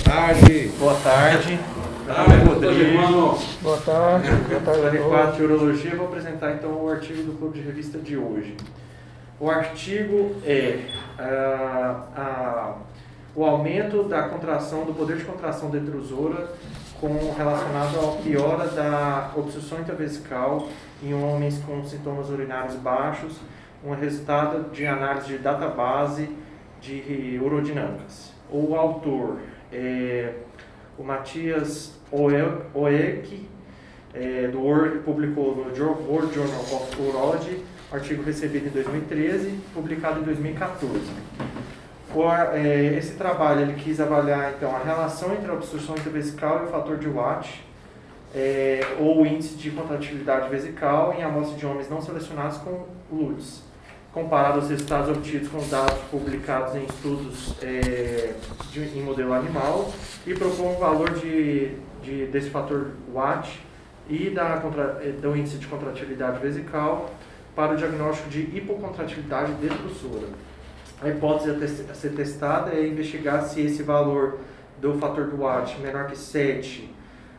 tarde. Boa tarde. Meu nome é Rodrigo. Boa tarde. Boa tarde. Série 4 de Urologia. Vou apresentar então o artigo do Clube de Revista de hoje. O artigo é o aumento da contração, do poder de contração detrusora relacionado à piora da obstrução intravesical em homens com sintomas urinários baixos, um resultado de análise de database de urodinâmicas. O autor é o Matias Oek, do World, publicou no World Journal of Urology, artigo recebido em 2013, publicado em 2014. Esse trabalho ele quis avaliar então a relação entre a obstrução intravesical e o fator de Watt, ou o índice de contratividade vesical em amostras de homens não selecionados com LUTS, comparado aos resultados obtidos com dados publicados em estudos em modelo animal, e propõe um valor desse fator Watt e do índice de contratividade vesical para o diagnóstico de hipocontratilidade detrusora. A hipótese a ser testada é investigar se esse valor do fator do Watt menor que 7,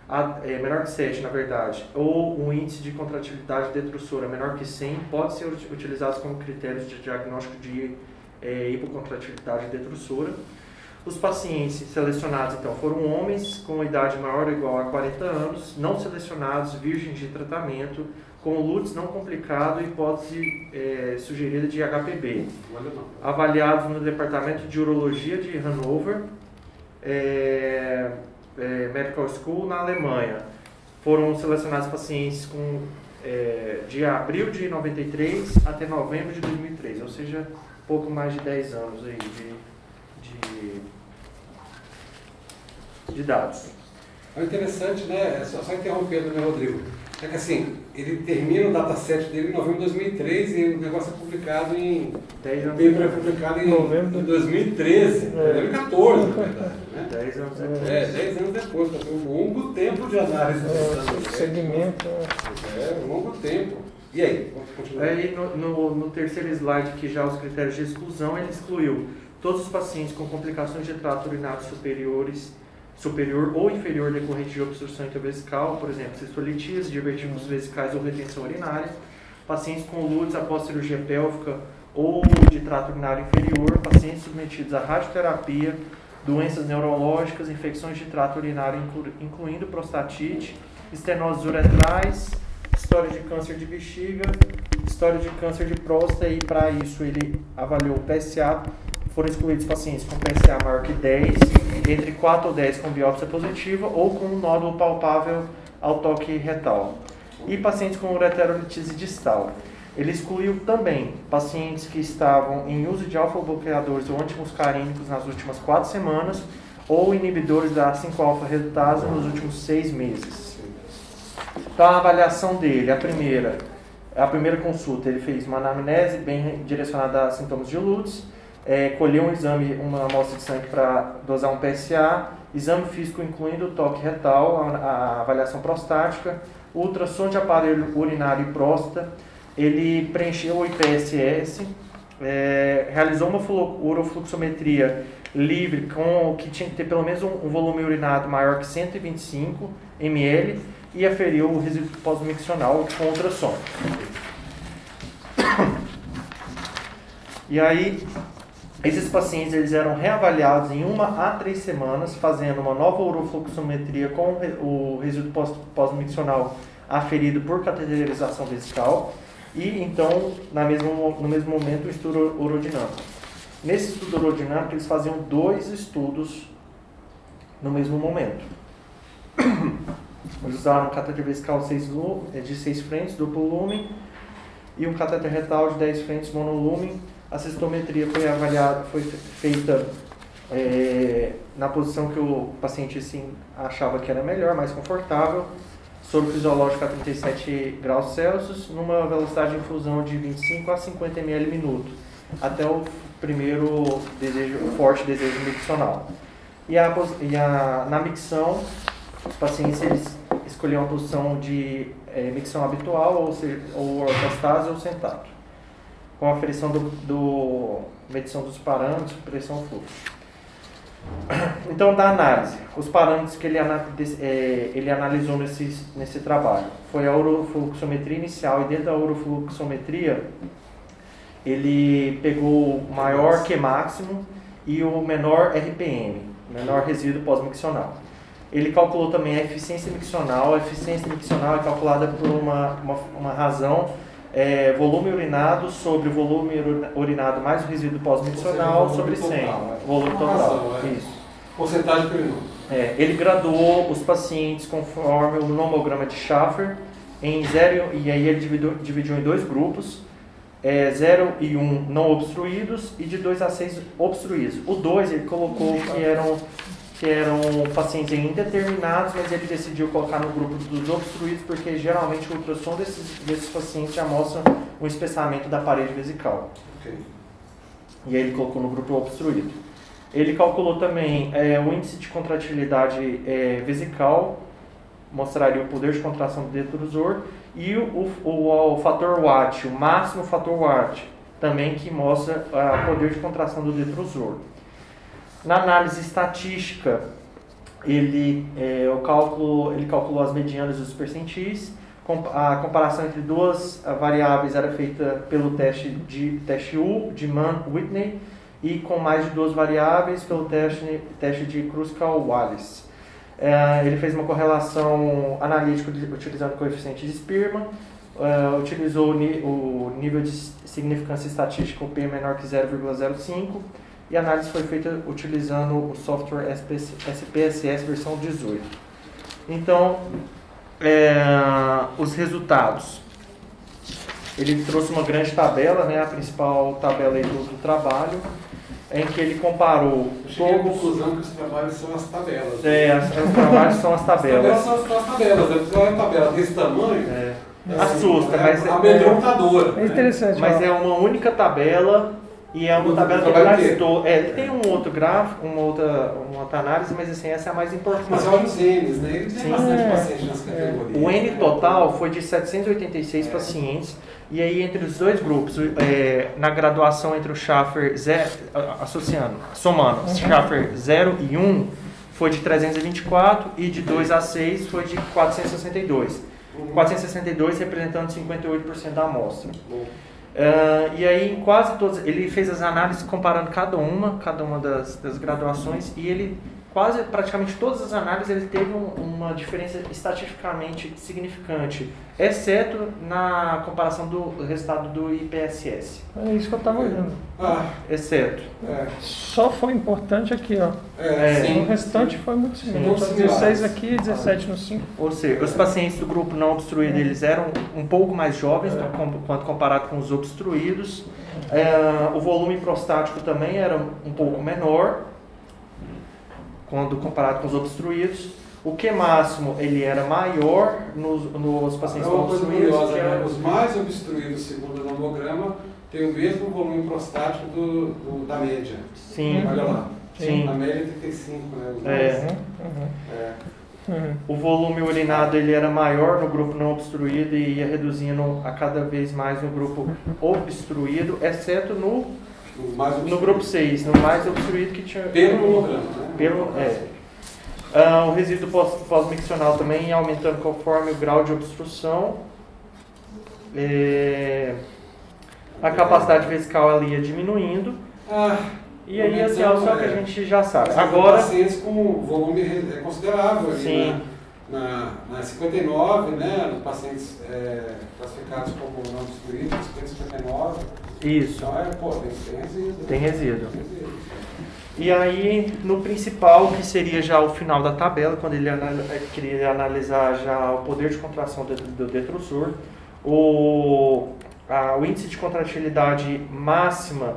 na verdade, ou um índice de contratilidade detrusora menor que 100 pode ser utilizados como critérios de diagnóstico de hipocontratilidade detrusora. Os pacientes selecionados então foram homens com idade maior ou igual a 40 anos, não selecionados, virgens de tratamento, com LUTS não complicado e hipótese sugerida de HPB, avaliados no Departamento de Urologia de Hannover Medical School, na Alemanha. Foram selecionados pacientes de abril de 93 até novembro de 2003, ou seja, pouco mais de 10 anos aí de dados. É interessante, né? Só interrompendo, né, Rodrigo? É que assim, ele termina o dataset dele em novembro de 2003 e o negócio é publicado em... 10 anos depois. É publicado em 2013, 2014, na verdade. Né? 10 anos depois. 10 anos depois, foi um longo tempo de análise. Segmento. Um longo tempo. E aí? Continua. Aí no terceiro slide, que já os critérios de exclusão, ele excluiu todos os pacientes com complicações de trato urinário superior ou inferior decorrente de obstrução intravesical, por exemplo, cistolites, divertículos vesicais ou retenção urinária, pacientes com LUTS após cirurgia pélvica ou de trato urinário inferior, pacientes submetidos à radioterapia, doenças neurológicas, infecções de trato urinário, incluindo prostatite, estenoses uretrais, história de câncer de bexiga, história de câncer de próstata, e para isso ele avaliou o PSA. Foram excluídos pacientes com PSA maior que 10, entre 4 ou 10 com biópsia positiva ou com um nódulo palpável ao toque retal, e pacientes com ureterolitise distal. Ele excluiu também pacientes que estavam em uso de alfa-bloqueadores ou antimuscarínicos nas últimas 4 semanas ou inibidores da 5-alfa-redutase nos últimos 6 meses. Então, a avaliação dele, a primeira consulta, ele fez uma anamnese bem direcionada a sintomas de LUTS, colheu uma amostra de sangue para dosar um PSA, exame físico incluindo o toque retal, a avaliação prostática, ultrassom de aparelho urinário e próstata. Ele preencheu o IPSS, realizou uma urofluxometria livre que tinha que ter pelo menos um volume urinado maior que 125 ml e aferiu o resíduo pós-miccional com ultrassom. E aí, esses pacientes eles eram reavaliados em 1 a 3 semanas, fazendo uma nova urofluxometria com o resíduo pós-miccional aferido por cateterização vesical, e então, no mesmo momento, o estudo urodinâmico. Nesse estudo urodinâmico, eles faziam 2 estudos no mesmo momento. Eles usaram um cateter vesical de 6 frentes, duplo lumen, e um cateter retal de 10 frentes, monolumen. A cistometria foi feita na posição que o paciente assim, achava que era melhor, mais confortável, soro fisiológico a 37 graus Celsius, numa velocidade de infusão de 25 a 50 ml minuto, até o primeiro forte desejo miccional. Na micção, os pacientes eles escolhiam a posição de micção habitual, ou seja, ou ortostase ou sentado, com a aferição medição dos parâmetros, pressão fluxo. Então, da análise, os parâmetros que ele analisou nesse trabalho foi a urofluxometria inicial, e dentro da urofluxometria ele pegou o maior Q máximo e o menor RPM, menor resíduo pós-miccional. Ele calculou também a eficiência miccional. A eficiência miccional é calculada por uma razão, volume urinado sobre volume urinado mais o resíduo pós-miccional sobre 100. Volume total. Isso. Porcentagem por minuto. Ele graduou os pacientes conforme o nomograma de Schaffer em 0, e aí ele dividiu em dois grupos, 0 e 1 não obstruídos e de 2 a 6 obstruídos. O 2 ele colocou que eram pacientes indeterminados, mas ele decidiu colocar no grupo dos obstruídos porque geralmente o ultrassom desses pacientes já mostra um espessamento da parede vesical. Okay. E aí ele colocou no grupo obstruído. Ele calculou também o índice de contratilidade vesical, mostraria o poder de contração do detrusor, e o fator Watt, o máximo fator Watt, também que mostra o poder de contração do detrusor. Na análise estatística, ele calculou as medianas e os percentis. A comparação entre duas variáveis era feita pelo teste U, de Mann-Whitney, e com mais de duas variáveis pelo teste de Kruskal-Wallis. Ele fez uma correlação analítica utilizando o coeficiente de Spearman, utilizou o nível de significância estatística P menor que 0,05, e a análise foi feita utilizando o software SPSS versão 18. Então, os resultados. Ele trouxe uma grande tabela, a principal tabela aí do trabalho, em que ele comparou... Cheguei à conclusão que os trabalhos são as tabelas. Os trabalhos são as tabelas. As tabelas são as tabelas. Se uma tabela desse tamanho... assusta, mas... amedrontadora. É interessante. Mas é uma única tabela, e é uma tabela que ele analisou. Ele tem um outro gráfico, uma outra análise, mas assim, essa é a mais importante. Mas olha os N's, né? Ele tem bastante pacientes nas categorias. O N total foi de 786 pacientes, e aí entre os dois grupos, na graduação entre o Schaffer, somando Schaffer 0 e 1, foi de 324, e de 2 a 6 foi de 462. 462 representando 58% da amostra. E aí em quase todos, ele fez as análises comparando cada uma das graduações, e ele praticamente todas as análises ele teve uma diferença estatisticamente significante, exceto na comparação do resultado do IPSS. É isso que eu estava olhando. Exceto. Só foi importante aqui, ó. Sim, o restante foi muito simples. Sim. 16 aqui, 17 no 5. Ou seja, os pacientes do grupo não obstruído eles eram um pouco mais jovens quando comparado com os obstruídos. O volume prostático também era um pouco menor quando comparado com os obstruídos. O Q máximo ele era maior nos pacientes não obstruídos. Os mais obstruídos, segundo o nomograma, têm o mesmo volume prostático da média. Sim. Olha lá. Sim. A média é 35, né? O volume urinado ele era maior no grupo não obstruído e ia reduzindo a cada vez mais no grupo obstruído, exceto no grupo 6, no mais obstruído que tinha... Pelo nomograma, né? O resíduo pós-miccional também ia aumentando conforme o grau de obstrução. A capacidade vesical ali ia diminuindo. E aí assim, é só que a gente já sabe. Agora, pacientes com volume considerável ali, sim. Na 59, né, os pacientes classificados como não obstruídos, 59. Isso. Então tem resíduo. Tem resíduo. E aí, no principal, que seria já o final da tabela, quando ele queria analisar já o poder de contração do detrusor, o índice de contratilidade máxima,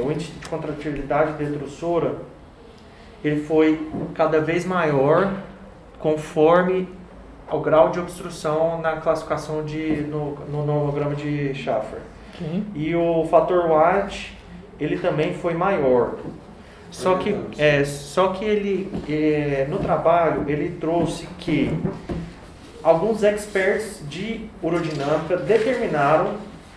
o índice de contratilidade detrusora, ele foi cada vez maior conforme ao grau de obstrução na classificação no nomograma de Schaffer. E o fator Watt, ele também foi maior. Só que ele, no trabalho, ele trouxe que alguns experts de urodinâmica determinaram,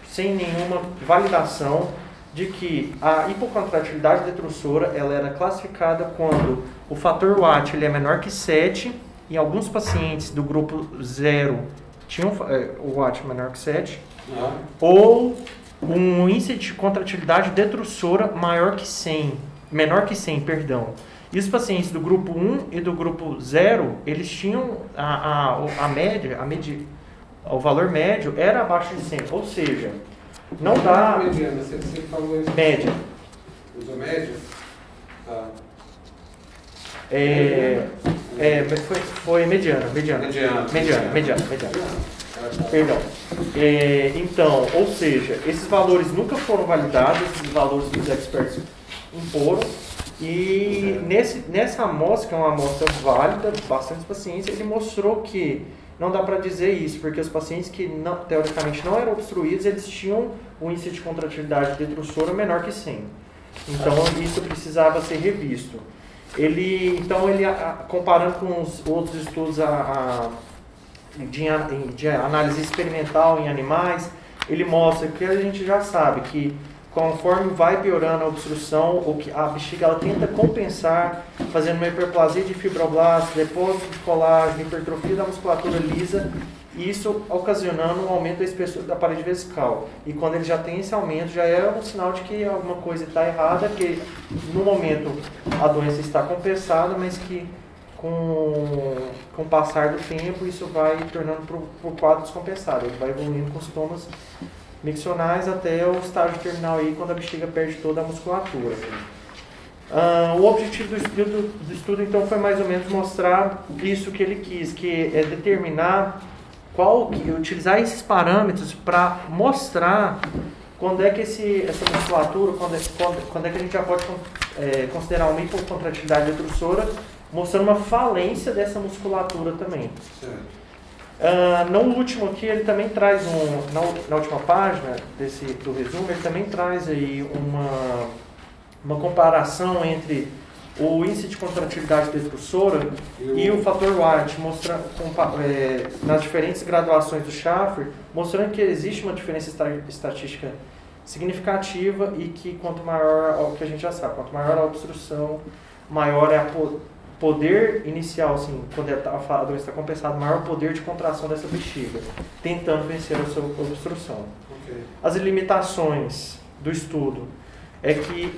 sem nenhuma validação, de que a hipocontratilidade detrusora ela era classificada quando o fator Watt ele é menor que 7, em alguns pacientes do grupo 0 tinham o Watt menor que 7, ou um índice de contratilidade detrusora menor que 100, perdão. E os pacientes do grupo 1 e do grupo 0, eles tinham o valor médio era abaixo de 100, ou seja, não dá... Mediana, você falou isso. Média. Usou média? Tá. Foi mediana. Perdão. Então, ou seja, esses valores nunca foram validados, esses valores que os experts imporam, e nessa amostra, que é uma amostra válida, bastante pacientes, ele mostrou que não dá para dizer isso, porque os pacientes que teoricamente não eram obstruídos, eles tinham um índice de contratilidade detrusora menor que 100. Então, isso precisava ser revisto. Comparando com os outros estudos de análise experimental em animais, ele mostra que a gente já sabe que conforme vai piorando a obstrução, a bexiga ela tenta compensar, fazendo uma hiperplasia de fibroblastos, depósito de colágeno, hipertrofia da musculatura lisa, isso ocasionando um aumento da espessura da parede vesical. E quando ele já tem esse aumento, já é um sinal de que alguma coisa está errada, que no momento a doença está compensada, mas que com o passar do tempo isso vai tornando por quadro descompensado, ele vai evoluindo com sintomas miccionais até o estágio terminal aí, quando a bexiga perde toda a musculatura. O objetivo do estudo então foi mais ou menos mostrar isso que ele quis, que é determinar utilizar esses parâmetros para mostrar quando é que essa musculatura, quando é que a gente já pode considerar uma hipocontratilidade detrusora, mostrando uma falência dessa musculatura também. No último aqui, ele também traz na última página do resumo, ele também traz aí uma comparação entre o índice de contratilidade detrusora e o fator Watt, nas diferentes graduações do Schaffer, mostrando que existe uma diferença estatística significativa e que quanto maior, o que a gente já sabe, quanto maior a obstrução, maior é o poder inicial, assim, quando a doença está compensada, maior o poder de contração dessa bexiga, tentando vencer a sua obstrução. Okay. As limitações do estudo é que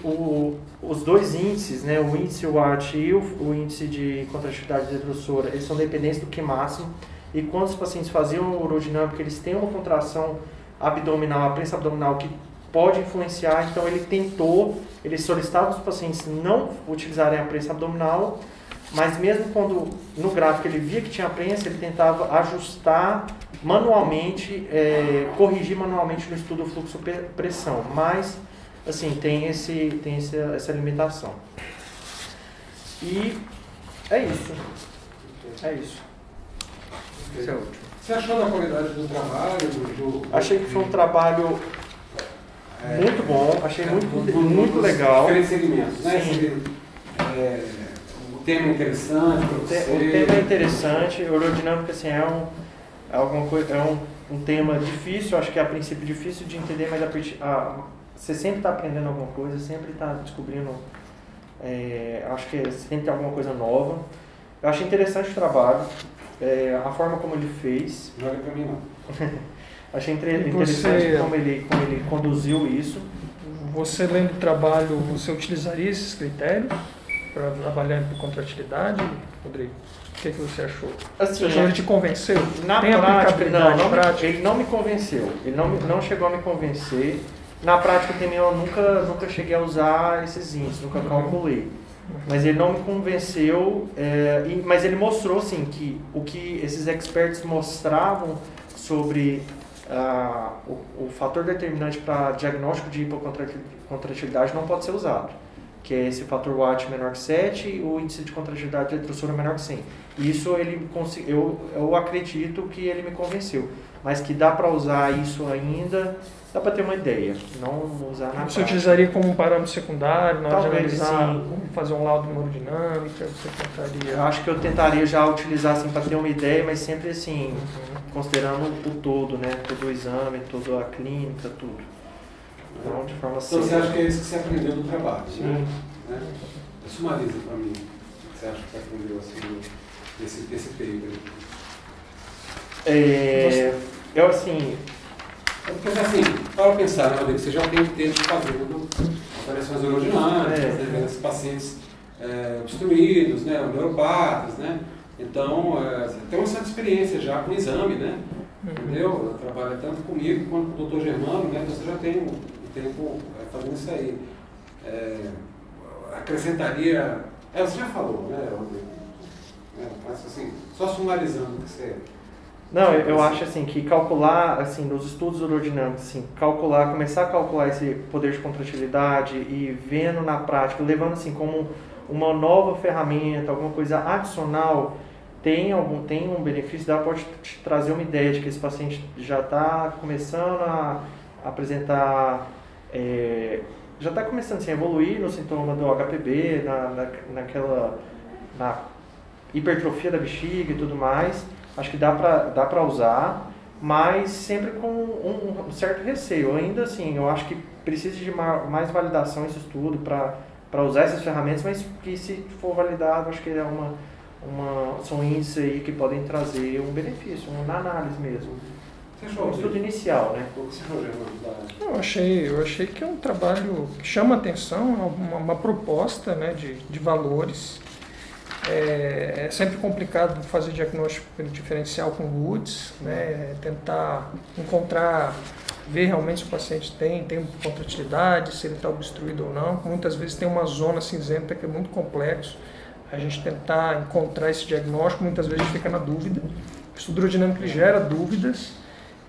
os dois índices, né, o índice Watt e o índice de contratilidade detrusora, eles são dependentes do Q máximo, e quando os pacientes faziam urodinâmica, eles têm uma contração abdominal, a prensa abdominal, que pode influenciar, então ele solicitava os pacientes não utilizarem a prensa abdominal, mas mesmo quando no gráfico ele via que tinha prensa, ele tentava ajustar manualmente, corrigir manualmente no estudo fluxo-pressão, mas assim, tem essa limitação. E é isso. Esse é o último. Você achou da qualidade do trabalho? Achei que foi um trabalho muito bom, achei muito legal. Diferentes segmentos, né? Sim. O tema é interessante para você. O tema é interessante, a urodinâmica assim, é um tema difícil, acho que é a princípio difícil de entender, mas você sempre está aprendendo alguma coisa, sempre está descobrindo, acho que sempre tem alguma coisa nova. Eu achei interessante o trabalho, a forma como ele fez. Não olha para mim não. Achei interessante como ele conduziu isso. Você lendo o trabalho, você utilizaria esses critérios para avaliar a contratilidade, Rodrigo? O que você achou? Assim, ele te convenceu? Na Tem prática, prática? Ele não me convenceu. Ele não chegou a me convencer. Na prática também eu nunca cheguei a usar esses índices, nunca calculei. Mas ele não me convenceu, mas ele mostrou assim, que o que esses experts mostravam sobre o fator determinante para diagnóstico de hipocontratilidade não pode ser usado, que é esse fator Watt menor que 7 e o índice de contratilidade detrusora menor que 100. Isso eu acredito que ele me convenceu, mas que dá para usar isso ainda, dá para ter uma ideia, não usar na prática. Você utilizaria como um parâmetro secundário na hora de analisar, sim. fazer um laudo de hemodinâmica, você tentaria? Eu acho que eu tentaria já utilizar assim para ter uma ideia, mas sempre assim, considerando o todo, né, todo o exame, toda a clínica, tudo. Então, de forma Então você acha que é isso que você aprendeu do trabalho? Sim. Né? Sumariza para mim. O que você acha que você aprendeu assim, desse período? Eu assim... Porque assim, para pensar, né, Rodrigo, você já tem tempo fazendo avaliações urodinâmicas, né, esses pacientes obstruídos, né, neuropatas, né? Então, você tem uma certa experiência já com o exame, né? Entendeu? Trabalha tanto comigo quanto com o Dr. Germano, né? Então você já tem um tempo fazendo isso aí. Acrescentaria... você já falou, né, Rodrigo? Mas assim, só sumarizando o que você... Não, eu acho assim que calcular, assim, nos estudos urodinâmicos, assim, começar a calcular esse poder de contratilidade e vendo na prática, levando assim como uma nova ferramenta, alguma coisa adicional, tem um benefício, pode te trazer uma ideia de que esse paciente já está começando a apresentar, já está começando assim, a evoluir no sintoma do HPB, na hipertrofia da bexiga e tudo mais. Acho que dá para usar, mas sempre com um certo receio. Ainda assim, eu acho que precisa de mais validação esse estudo para usar essas ferramentas, mas que se for validado, acho que são índices aí que podem trazer um benefício, na análise mesmo. Um estudo inicial, né? Eu achei que é um trabalho que chama atenção, uma proposta, né, de valores. É sempre complicado fazer diagnóstico diferencial com Woods, né? Tentar ver realmente se o paciente tem contratilidade, se ele está obstruído ou não. Muitas vezes tem uma zona cinzenta que é muito complexo. A gente tentar encontrar esse diagnóstico, muitas vezes a gente fica na dúvida. O estudo urodinâmico gera dúvidas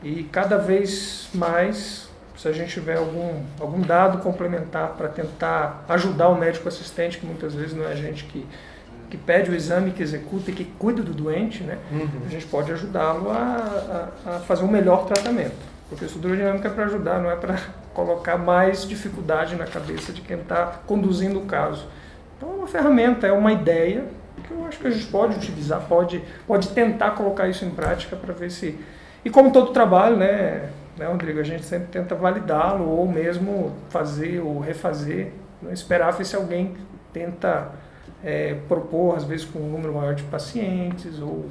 e cada vez mais, se a gente tiver algum dado complementar para tentar ajudar o médico assistente, que muitas vezes não é a gente que pede o exame, que executa e que cuida do doente, né? A gente pode ajudá-lo a fazer um melhor tratamento. Porque o estudo urodinâmico é para ajudar, não é para colocar mais dificuldade na cabeça de quem está conduzindo o caso. Então é uma ferramenta, é uma ideia que eu acho que a gente pode utilizar, pode tentar colocar isso em prática para ver se... E como todo trabalho, né, Rodrigo, a gente sempre tenta validá-lo ou mesmo fazer ou refazer, não esperar ver se alguém tenta... propor, às vezes, com um número maior de pacientes ou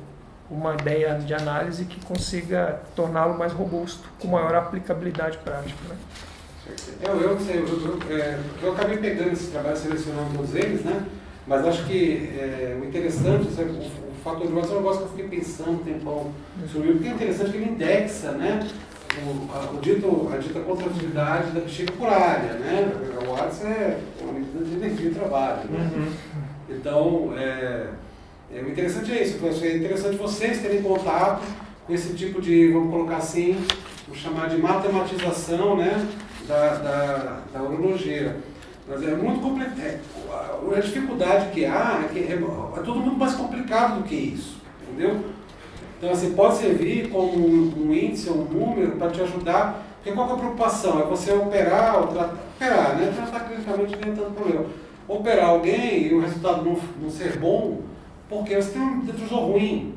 uma ideia de análise que consiga torná-lo mais robusto, com maior aplicabilidade prática. Né? Eu acabei pegando esse trabalho, selecionando todos eles, né? Mas acho que o interessante, o fator de votação é um negócio que eu fiquei pensando um tempão sobre ele, porque é interessante que ele indexa, né? A dita contratilidade da bexiga por área, né? O ADS é uma medida de energia de trabalho, né? Então, o interessante é isso, é interessante vocês terem contato com esse tipo de, vamos colocar assim, vamos chamar de matematização, né, da urologia. Mas é muito complicado, a dificuldade que há é que é tudo muito mais complicado do que isso, entendeu? Então, assim, pode servir como um índice ou um número para te ajudar, porque qual que é a preocupação? É você operar, né, tratar clinicamente nem tanto problema. Operar alguém e o resultado não ser bom, porque você tem um detrusor ruim.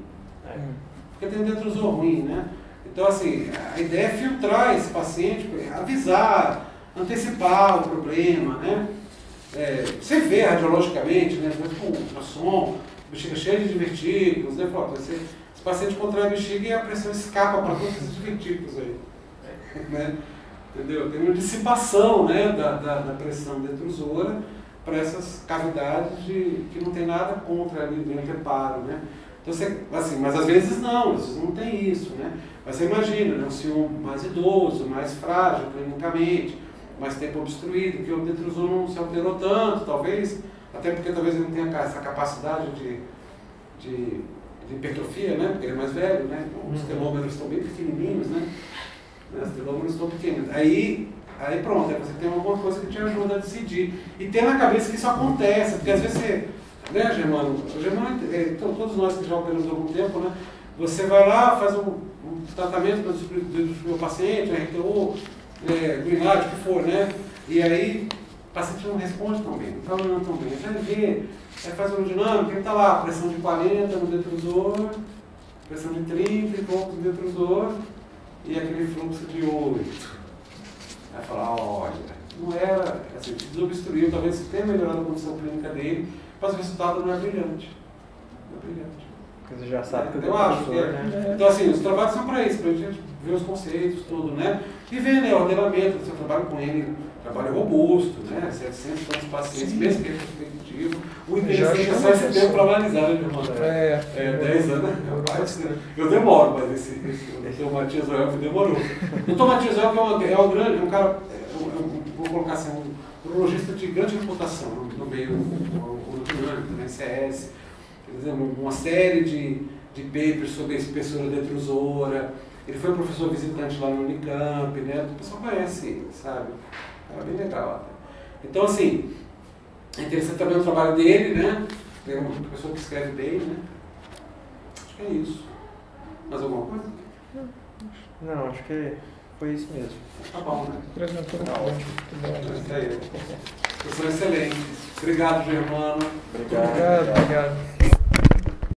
Porque tem um detrusor ruim, né? Então, assim, a ideia é filtrar esse paciente, avisar, antecipar o problema, né? Você vê radiologicamente, né? Com ultrassom, bexiga cheia de divertículos, né? Esse paciente contrai a bexiga e a pressão escapa para todos esses divertículos aí. Né? Entendeu? Tem uma dissipação, né, da pressão detrusora para essas cavidades que não tem nada contra ali, bem reparo, né? Então assim, mas às vezes não tem isso, né? Mas você imagina, né, um senhor mais idoso, mais frágil clinicamente, mais tempo obstruído, que o detrusor não se alterou tanto, talvez, até porque talvez ele não tenha essa capacidade de hipertrofia, né? Porque ele é mais velho, né? Os telômeros estão bem pequenininhos, né? Os telômeros estão pequenos. Aí pronto, aí você tem alguma coisa que te ajuda a decidir. E ter na cabeça que isso acontece, porque às vezes você, né, Germano, todos nós que já operamos há algum tempo, né, você vai lá, faz um tratamento do meu paciente, RTO, urinário, o que for, né, e aí o paciente não responde tão bem, não está olhando tão bem. Aí vai ver, aí faz uma dinâmica, ele está lá, pressão de 40 no detrusor, pressão de 30 e poucos no detrusor, e aquele fluxo de 8. Aí falar, olha, não era, assim, desobstruiu, talvez tenha melhorado a condição clínica dele, mas o resultado não é brilhante. Não é brilhante. Você já sabe que eu acho que Então, assim, os trabalhos são para isso, para a gente ver os conceitos, tudo, né? E ver, né, o ordenamento, você trabalha com ele, trabalho robusto, né? 700 tantos pacientes, mesmo que é perspectivo. O interessante é só esse tempo para analisar, né, irmão? 10 anos, rapaz, eu demoro, mas o Dr. Matias Oelf demorou. O Dr. Matias Oelf é um cara, vou colocar assim, um urologista de grande reputação no meio urológico, no ICS. Uma série de papers sobre a espessura detrusora. Ele foi professor visitante lá no Unicamp, né? O pessoal conhece ele, sabe? Era bem legal até. Então, assim, é interessante também o trabalho dele, né? É uma pessoa que escreve bem, né? Acho que é isso. Mais alguma coisa? Não, acho que foi isso mesmo. Tá bom, né? Apresentou ótimo. Isso aí. Pessoa excelente. Obrigado, Germano. Obrigado. Obrigado.